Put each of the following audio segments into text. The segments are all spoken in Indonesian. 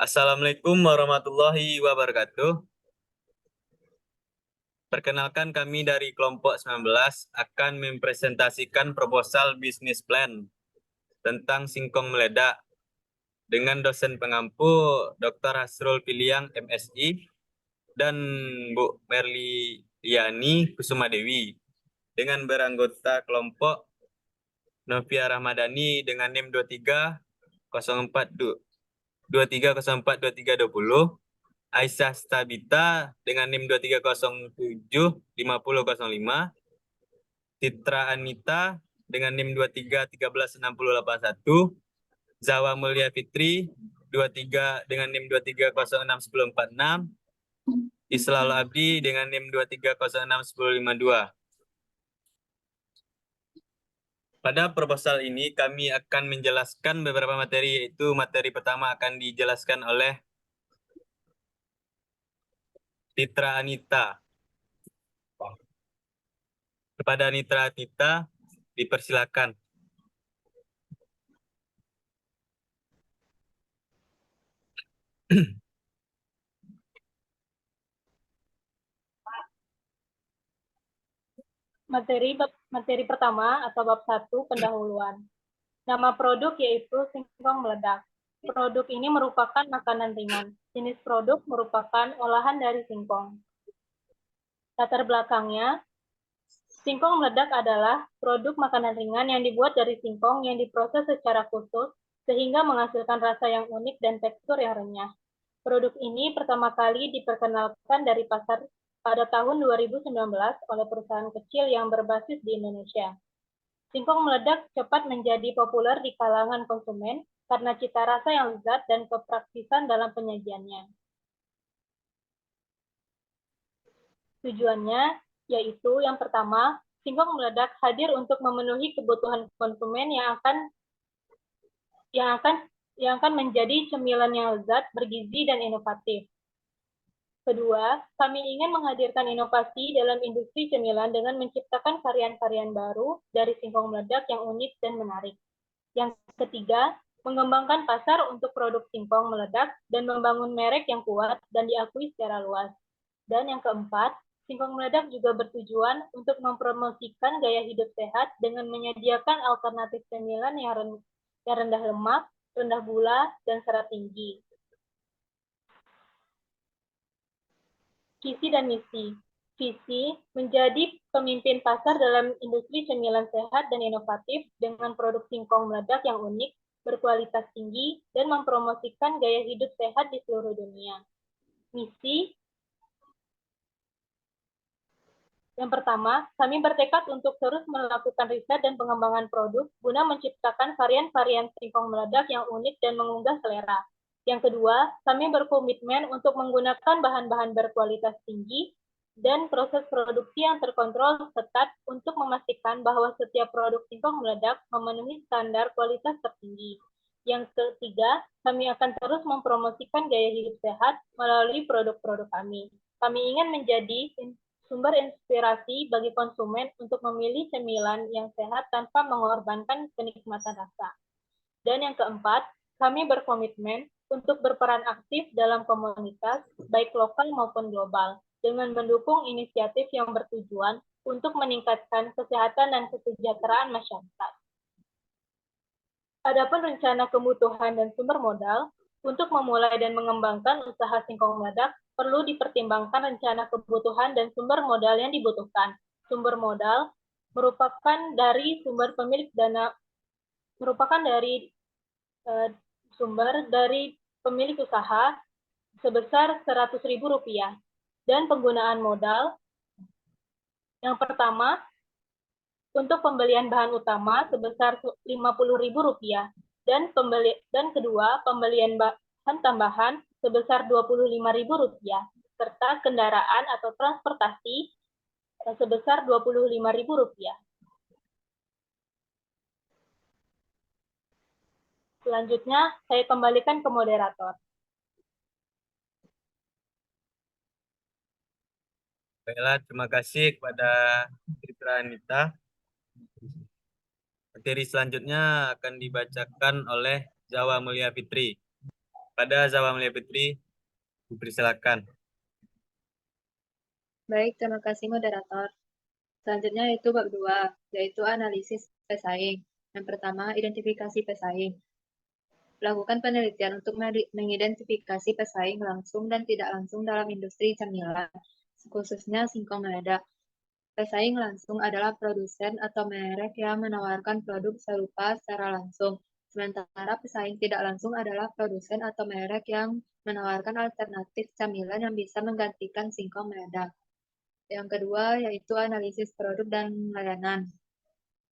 Assalamualaikum warahmatullahi wabarakatuh. Perkenalkan kami dari kelompok 19 akan mempresentasikan proposal bisnis plan tentang singkong meledak dengan dosen pengampu Dr. Hasrul Piliang MSI dan Bu Merli Yani Kusuma Dewi dengan beranggota kelompok Novia Rahmadani dengan NIM 230420. Aisyah Stabita dengan NIM 23075005, Citra Anita dengan NIM 23136081, Zawa Mulia Fitri 23 dengan NIM 23061046, Islal Abdi dengan NIM 23061052. Pada proposal ini kami akan menjelaskan beberapa materi, yaitu materi pertama akan dijelaskan oleh Citra Anita. Kepada Nitra Anita, dipersilakan. Materi pertama atau bab 1 pendahuluan. Nama produk yaitu singkong meledak. Produk ini merupakan makanan ringan. Jenis produk merupakan olahan dari singkong. Latar belakangnya, singkong meledak adalah produk makanan ringan yang dibuat dari singkong yang diproses secara khusus sehingga menghasilkan rasa yang unik dan tekstur yang renyah. Produk ini pertama kali diperkenalkan dari pasar pada tahun 2019 oleh perusahaan kecil yang berbasis di Indonesia. Singkong meledak cepat menjadi populer di kalangan konsumen karena cita rasa yang lezat dan kepraktisan dalam penyajiannya. Tujuannya yaitu yang pertama, singkong meledak hadir untuk memenuhi kebutuhan konsumen yang akan menjadi cemilan yang lezat, bergizi, dan inovatif. Kedua, kami ingin menghadirkan inovasi dalam industri cemilan dengan menciptakan varian-varian baru dari singkong meledak yang unik dan menarik. Yang ketiga, mengembangkan pasar untuk produk singkong meledak dan membangun merek yang kuat dan diakui secara luas. Dan yang keempat, singkong meledak juga bertujuan untuk mempromosikan gaya hidup sehat dengan menyediakan alternatif cemilan yang rendah lemak, rendah gula, dan serat tinggi. Visi dan misi. Visi menjadi pemimpin pasar dalam industri cemilan sehat dan inovatif dengan produk singkong meledak yang unik, berkualitas tinggi, dan mempromosikan gaya hidup sehat di seluruh dunia. Misi yang pertama, kami bertekad untuk terus melakukan riset dan pengembangan produk guna menciptakan varian-varian singkong meledak yang unik dan menggugah selera. Yang kedua, kami berkomitmen untuk menggunakan bahan-bahan berkualitas tinggi dan proses produksi yang terkontrol ketat untuk memastikan bahwa setiap produk singkong meledak memenuhi standar kualitas tertinggi. Yang ketiga, kami akan terus mempromosikan gaya hidup sehat melalui produk-produk kami. Kami ingin menjadi sumber inspirasi bagi konsumen untuk memilih cemilan yang sehat tanpa mengorbankan kenikmatan rasa. Dan yang keempat, kami berkomitmen untuk berperan aktif dalam komunitas, baik lokal maupun global, dengan mendukung inisiatif yang bertujuan untuk meningkatkan kesehatan dan kesejahteraan masyarakat. Adapun rencana kebutuhan dan sumber modal, untuk memulai dan mengembangkan usaha singkong meledak, perlu dipertimbangkan rencana kebutuhan dan sumber modal yang dibutuhkan. Sumber modal merupakan dari sumber pemilik dana, merupakan dari sumber dari pemilik usaha sebesar Rp100.000 dan penggunaan modal yang pertama untuk pembelian bahan utama sebesar Rp50.000 dan kedua pembelian bahan tambahan sebesar Rp25.000 serta kendaraan atau transportasi sebesar Rp25.000. Selanjutnya, saya kembalikan ke moderator. Baiklah, terima kasih kepada Citra Anita. Materi selanjutnya akan dibacakan oleh Zawa Mulia Fitri. Pada Zawa Mulia Fitri, silakan. Baik, terima kasih moderator. Selanjutnya yaitu bab 2, yaitu analisis pesaing. Yang pertama, identifikasi pesaing. Lakukan penelitian untuk mengidentifikasi pesaing langsung dan tidak langsung dalam industri camilan, khususnya singkong meledak. Pesaing langsung adalah produsen atau merek yang menawarkan produk serupa secara langsung. Sementara pesaing tidak langsung adalah produsen atau merek yang menawarkan alternatif camilan yang bisa menggantikan singkong meledak. Yang kedua yaitu analisis produk dan layanan.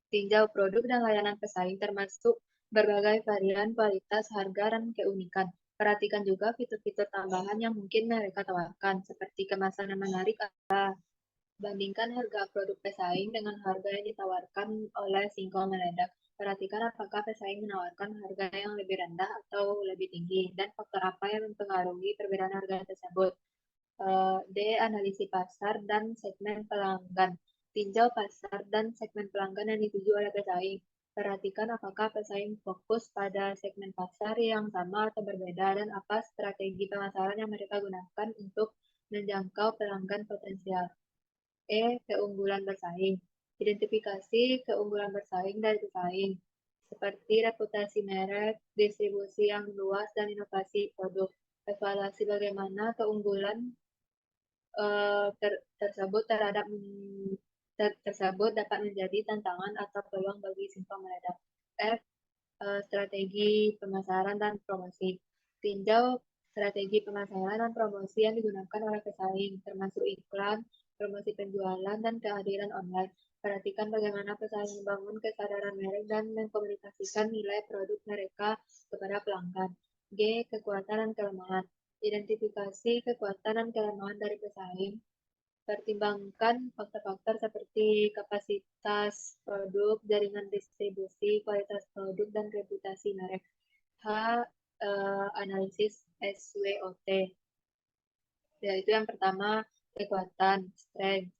Tinjau produk dan layanan pesaing termasuk berbagai varian, kualitas, harga, dan keunikan. Perhatikan juga fitur-fitur tambahan yang mungkin mereka tawarkan, seperti kemasan yang menarik. Bandingkan harga produk pesaing dengan harga yang ditawarkan oleh singkong meledak. Perhatikan apakah pesaing menawarkan harga yang lebih rendah atau lebih tinggi, dan faktor apa yang mempengaruhi perbedaan harga tersebut. D. Analisis pasar dan segmen pelanggan. Tinjau pasar dan segmen pelanggan yang dituju oleh pesaing. Perhatikan apakah pesaing fokus pada segmen pasar yang sama atau berbeda dan apa strategi pemasaran yang mereka gunakan untuk menjangkau pelanggan potensial. E. Keunggulan bersaing. Identifikasi keunggulan bersaing dari pesaing, seperti reputasi merek, distribusi yang luas, dan inovasi produk. Evaluasi bagaimana keunggulan tersebut dapat menjadi tantangan atau peluang bagi singkong meledak. F. Strategi pemasaran dan promosi. Tinjau strategi pemasaran dan promosi yang digunakan oleh pesaing, termasuk iklan, promosi penjualan, dan kehadiran online. Perhatikan bagaimana pesaing membangun kesadaran merek dan mengkomunikasikan nilai produk mereka kepada pelanggan. G. Kekuatan dan kelemahan. Identifikasi kekuatan dan kelemahan dari pesaing. Pertimbangkan faktor-faktor seperti kapasitas produk, jaringan distribusi, kualitas produk, dan reputasi merek. H. Analisis SWOT. Yaitu yang pertama, kekuatan, strength,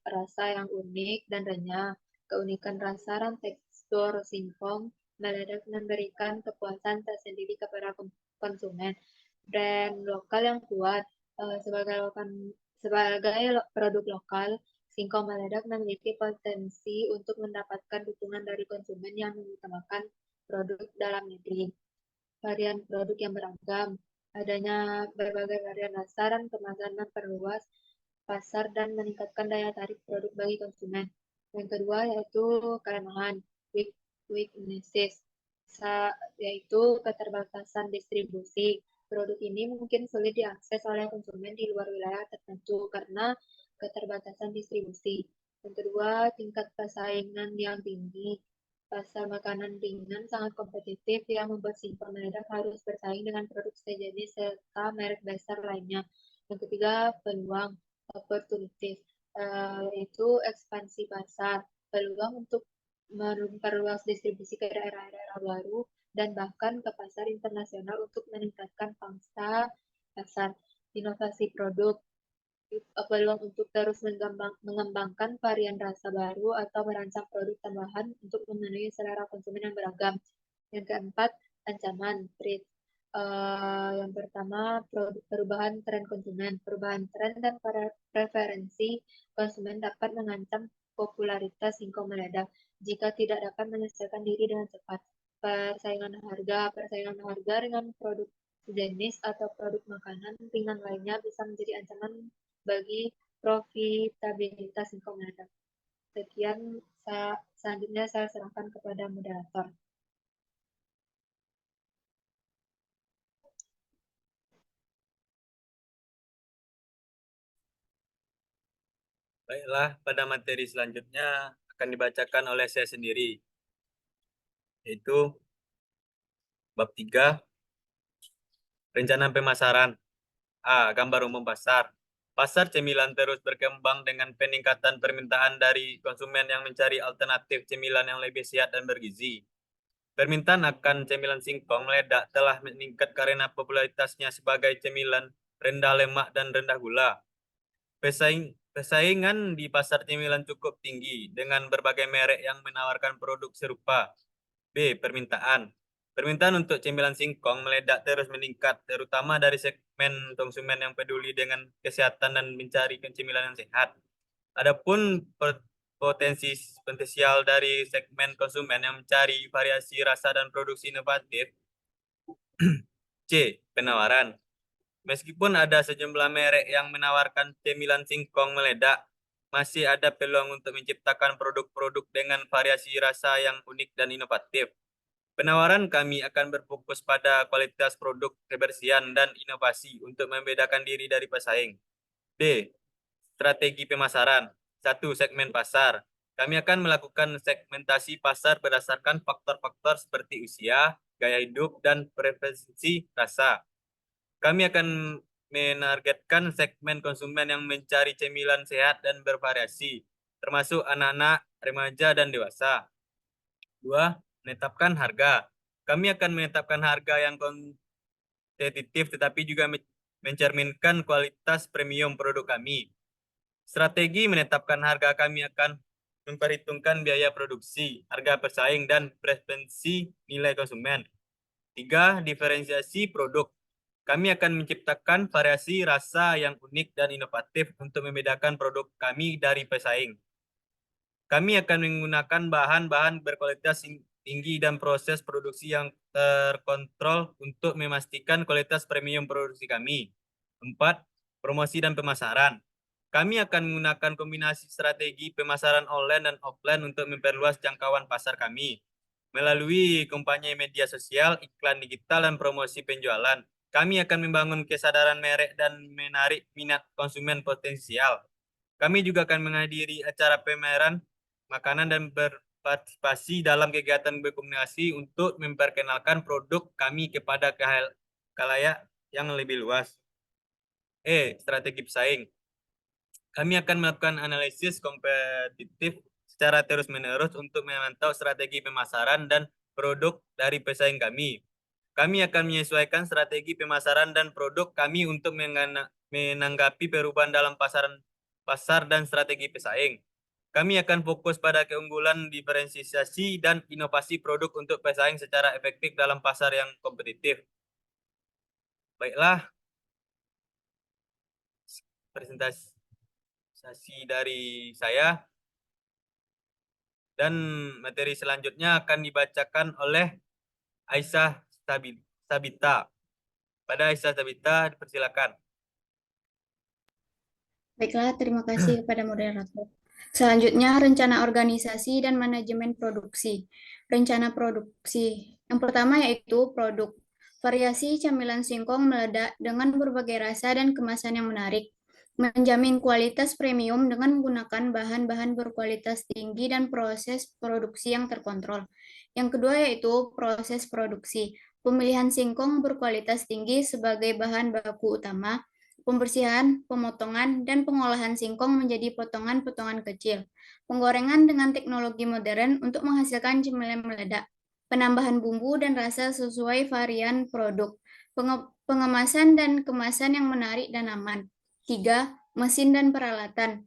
rasa yang unik dan renyah. Keunikan rasa dan tekstur singkong meledak memberikan kepuasan tersendiri kepada konsumen. Brand lokal yang kuat, sebagai produk lokal, singkong meledak memiliki potensi untuk mendapatkan dukungan dari konsumen yang mengutamakan produk dalam negeri. Varian produk yang beragam, adanya berbagai varian rasa dan kemasan memperluas pasar dan meningkatkan daya tarik produk bagi konsumen. Yang kedua yaitu kelemahan, weaknesses, yaitu keterbatasan distribusi. Produk ini mungkin sulit diakses oleh konsumen di luar wilayah tertentu karena keterbatasan distribusi. Yang kedua, tingkat persaingan yang tinggi. Pasar makanan ringan sangat kompetitif yang membuat singkong meledak harus bersaing dengan produk sejenis serta merek besar lainnya. Yang ketiga, peluang, opportunities, yaitu ekspansi pasar, peluang untuk memperluas distribusi ke daerah-daerah baru dan bahkan ke pasar internasional untuk meningkatkan pangsa pasar. Inovasi produk, peluang untuk terus mengembangkan varian rasa baru atau merancang produk tambahan untuk memenuhi selera konsumen yang beragam. Yang keempat, ancaman, threat. Yang pertama, perubahan tren konsumen. Perubahan tren dan preferensi konsumen dapat mengancam popularitas singkong meledak jika tidak dapat menyesuaikan diri dengan cepat. Persaingan harga dengan produk sejenis atau produk makanan ringan lainnya bisa menjadi ancaman bagi profitabilitas singkong meledak. Sekian, selanjutnya saya serahkan kepada moderator. Baiklah, pada materi selanjutnya akan dibacakan oleh saya sendiri, yaitu bab 3, rencana pemasaran. A. Gambar umum pasar. Pasar cemilan terus berkembang dengan peningkatan permintaan dari konsumen yang mencari alternatif cemilan yang lebih sehat dan bergizi. Permintaan akan cemilan singkong meledak telah meningkat karena popularitasnya sebagai cemilan rendah lemak dan rendah gula. Persaingan di pasar cemilan cukup tinggi dengan berbagai merek yang menawarkan produk serupa. B. Permintaan. Permintaan untuk cemilan singkong meledak terus meningkat, terutama dari segmen konsumen yang peduli dengan kesehatan dan mencari cemilan yang sehat. Adapun potensial dari segmen konsumen yang mencari variasi rasa dan produksi inovatif. C. Penawaran. Meskipun ada sejumlah merek yang menawarkan cemilan singkong meledak, masih ada peluang untuk menciptakan produk-produk dengan variasi rasa yang unik dan inovatif. Penawaran kami akan berfokus pada kualitas produk, kebersihan, dan inovasi untuk membedakan diri dari pesaing. D. Strategi pemasaran. 1. Segmen pasar. Kami akan melakukan segmentasi pasar berdasarkan faktor-faktor seperti usia, gaya hidup, dan preferensi rasa. Kami akan menargetkan segmen konsumen yang mencari cemilan sehat dan bervariasi, termasuk anak-anak, remaja, dan dewasa. 2. Menetapkan harga. Kami akan menetapkan harga yang kompetitif tetapi juga mencerminkan kualitas premium produk kami. Strategi menetapkan harga kami akan memperhitungkan biaya produksi, harga pesaing, dan preferensi nilai konsumen. 3. Diferensiasi produk. Kami akan menciptakan variasi rasa yang unik dan inovatif untuk membedakan produk kami dari pesaing. Kami akan menggunakan bahan-bahan berkualitas tinggi dan proses produksi yang terkontrol untuk memastikan kualitas premium produksi kami. 4. Promosi dan pemasaran. Kami akan menggunakan kombinasi strategi pemasaran online dan offline untuk memperluas jangkauan pasar kami. Melalui kampanye media sosial, iklan digital, dan promosi penjualan, kami akan membangun kesadaran merek dan menarik minat konsumen potensial. Kami juga akan menghadiri acara pameran makanan dan berpartisipasi dalam kegiatan berkomunikasi untuk memperkenalkan produk kami kepada khalayak yang lebih luas. Strategi pesaing. Kami akan melakukan analisis kompetitif secara terus-menerus untuk memantau strategi pemasaran dan produk dari pesaing kami. Kami akan menyesuaikan strategi pemasaran dan produk kami untuk menanggapi perubahan dalam pasar dan strategi pesaing. Kami akan fokus pada keunggulan, diferensiasi, dan inovasi produk untuk pesaing secara efektif dalam pasar yang kompetitif. Baiklah, presentasi dari saya. Dan materi selanjutnya akan dibacakan oleh Aisyah Sabita. Pada Aisyah Sabita, dipersilakan. Baiklah, terima kasih kepada moderator. Selanjutnya, rencana organisasi dan manajemen produksi. Rencana produksi. Yang pertama yaitu produk. Variasi camilan singkong meledak dengan berbagai rasa dan kemasan yang menarik. Menjamin kualitas premium dengan menggunakan bahan-bahan berkualitas tinggi dan proses produksi yang terkontrol. Yang kedua yaitu proses produksi. Pemilihan singkong berkualitas tinggi sebagai bahan baku utama, pembersihan, pemotongan, dan pengolahan singkong menjadi potongan-potongan kecil. Penggorengan dengan teknologi modern untuk menghasilkan cemilan meledak. Penambahan bumbu dan rasa sesuai varian produk. Pengemasan dan kemasan yang menarik dan aman. 3. Mesin dan peralatan.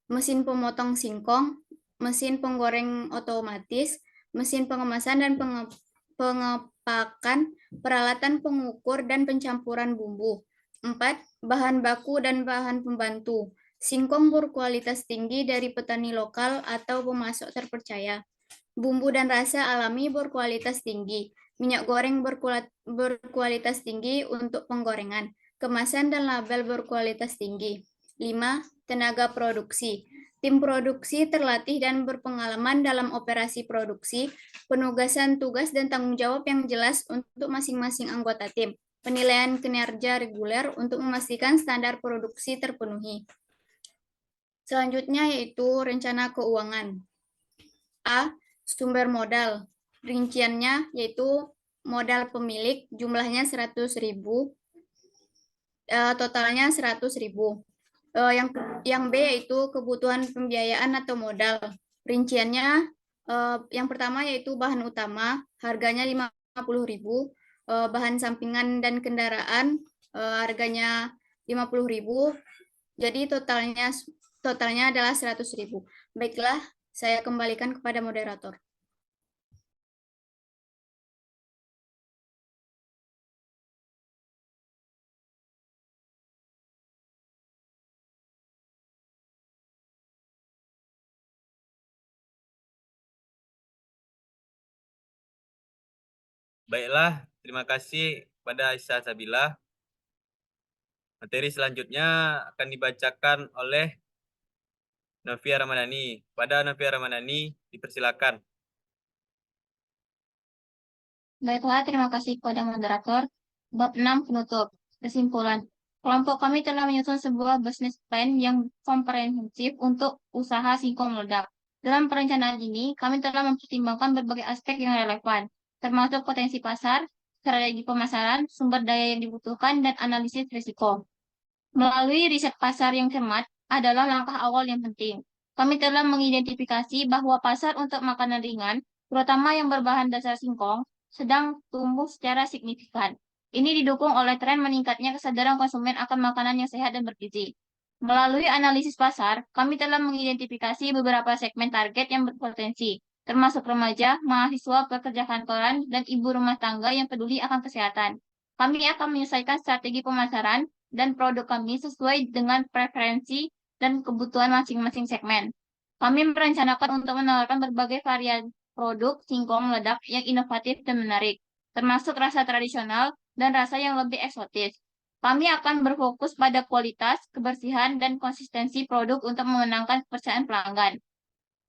Mesin pemotong singkong, mesin penggoreng otomatis, mesin pengemasan dan pengepakan, peralatan pengukur dan pencampuran bumbu. 4. Bahan baku dan bahan pembantu. Singkong berkualitas tinggi dari petani lokal atau pemasok terpercaya. Bumbu dan rasa alami berkualitas tinggi. Minyak goreng berkualitas tinggi untuk penggorengan. Kemasan dan label berkualitas tinggi. 5. Tenaga produksi. Tim produksi terlatih dan berpengalaman dalam operasi produksi, penugasan tugas dan tanggung jawab yang jelas untuk masing-masing anggota tim. Penilaian kinerja reguler untuk memastikan standar produksi terpenuhi. Selanjutnya yaitu rencana keuangan. A. Sumber modal. Rinciannya yaitu modal pemilik jumlahnya 100.000, totalnya 100.000. Yang B yaitu kebutuhan pembiayaan atau modal. Rinciannya yang pertama yaitu bahan utama, harganya 50.000. Bahan sampingan dan kendaraan harganya 50.000. Jadi totalnya adalah 100.000. Baiklah, saya kembalikan kepada moderator. Baiklah, terima kasih kepada Aisyah Sabila. Materi selanjutnya akan dibacakan oleh Novia Ramadhani. Pada Novia Ramadhani, dipersilakan. Baiklah, terima kasih kepada moderator. Bab 6 penutup. Kesimpulan. Kelompok kami telah menyusun sebuah business plan yang komprehensif untuk usaha singkong meledak. Dalam perencanaan ini, kami telah mempertimbangkan berbagai aspek yang relevan, termasuk potensi pasar, strategi pemasaran, sumber daya yang dibutuhkan, dan analisis risiko. Melalui riset pasar yang cermat adalah langkah awal yang penting. Kami telah mengidentifikasi bahwa pasar untuk makanan ringan, terutama yang berbahan dasar singkong, sedang tumbuh secara signifikan. Ini didukung oleh tren meningkatnya kesadaran konsumen akan makanan yang sehat dan bergizi. Melalui analisis pasar, kami telah mengidentifikasi beberapa segmen target yang berpotensi, termasuk remaja, mahasiswa, pekerja kantoran, dan ibu rumah tangga yang peduli akan kesehatan. Kami akan menyelesaikan strategi pemasaran dan produk kami sesuai dengan preferensi dan kebutuhan masing-masing segmen. Kami merencanakan untuk menawarkan berbagai varian produk singkong meledak yang inovatif dan menarik, termasuk rasa tradisional dan rasa yang lebih eksotis. Kami akan berfokus pada kualitas, kebersihan, dan konsistensi produk untuk memenangkan kepercayaan pelanggan.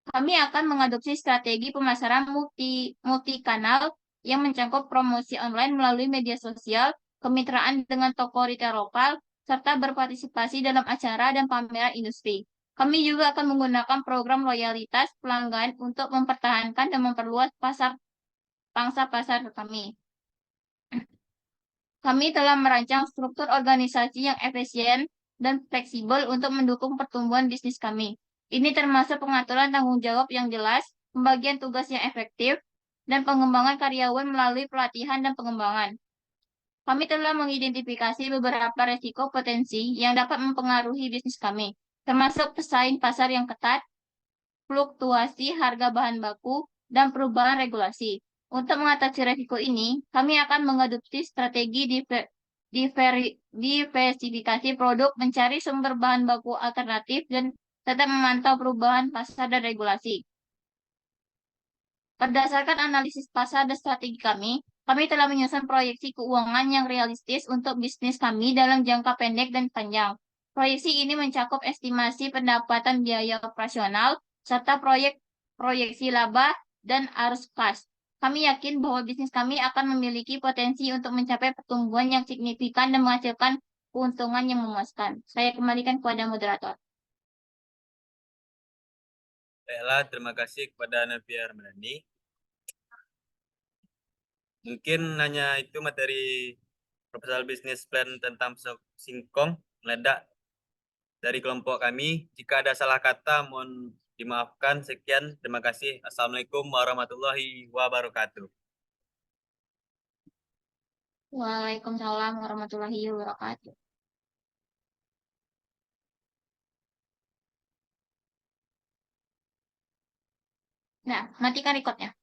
Kami akan mengadopsi strategi pemasaran multi-kanal yang mencakup promosi online melalui media sosial, kemitraan dengan toko retail lokal, serta berpartisipasi dalam acara dan pameran industri. Kami juga akan menggunakan program loyalitas pelanggan untuk mempertahankan dan memperluas pangsa pasar kami. Kami telah merancang struktur organisasi yang efisien dan fleksibel untuk mendukung pertumbuhan bisnis kami. Ini termasuk pengaturan tanggung jawab yang jelas, pembagian tugas yang efektif, dan pengembangan karyawan melalui pelatihan dan pengembangan. Kami telah mengidentifikasi beberapa resiko potensi yang dapat mempengaruhi bisnis kami, termasuk pesaing pasar yang ketat, fluktuasi harga bahan baku, dan perubahan regulasi. Untuk mengatasi resiko ini, kami akan mengadopsi strategi diversifikasi produk, mencari sumber bahan baku alternatif, dan tetap memantau perubahan pasar dan regulasi. Berdasarkan analisis pasar dan strategi kami telah menyusun proyeksi keuangan yang realistis untuk bisnis kami dalam jangka pendek dan panjang. Proyeksi ini mencakup estimasi pendapatan biaya operasional, serta proyeksi laba dan arus kas. Kami yakin bahwa bisnis kami akan memiliki potensi untuk mencapai pertumbuhan yang signifikan dan menghasilkan keuntungan yang memuaskan. Saya kembalikan kepada moderator. Baiklah, terima kasih kepada Novia Ramadhani. Mungkin hanya itu materi proposal business plan tentang singkong meledak dari kelompok kami. Jika ada salah kata, mohon dimaafkan. Sekian, terima kasih. Assalamualaikum warahmatullahi wabarakatuh. Waalaikumsalam warahmatullahi wabarakatuh. Nah, matikan recordnya.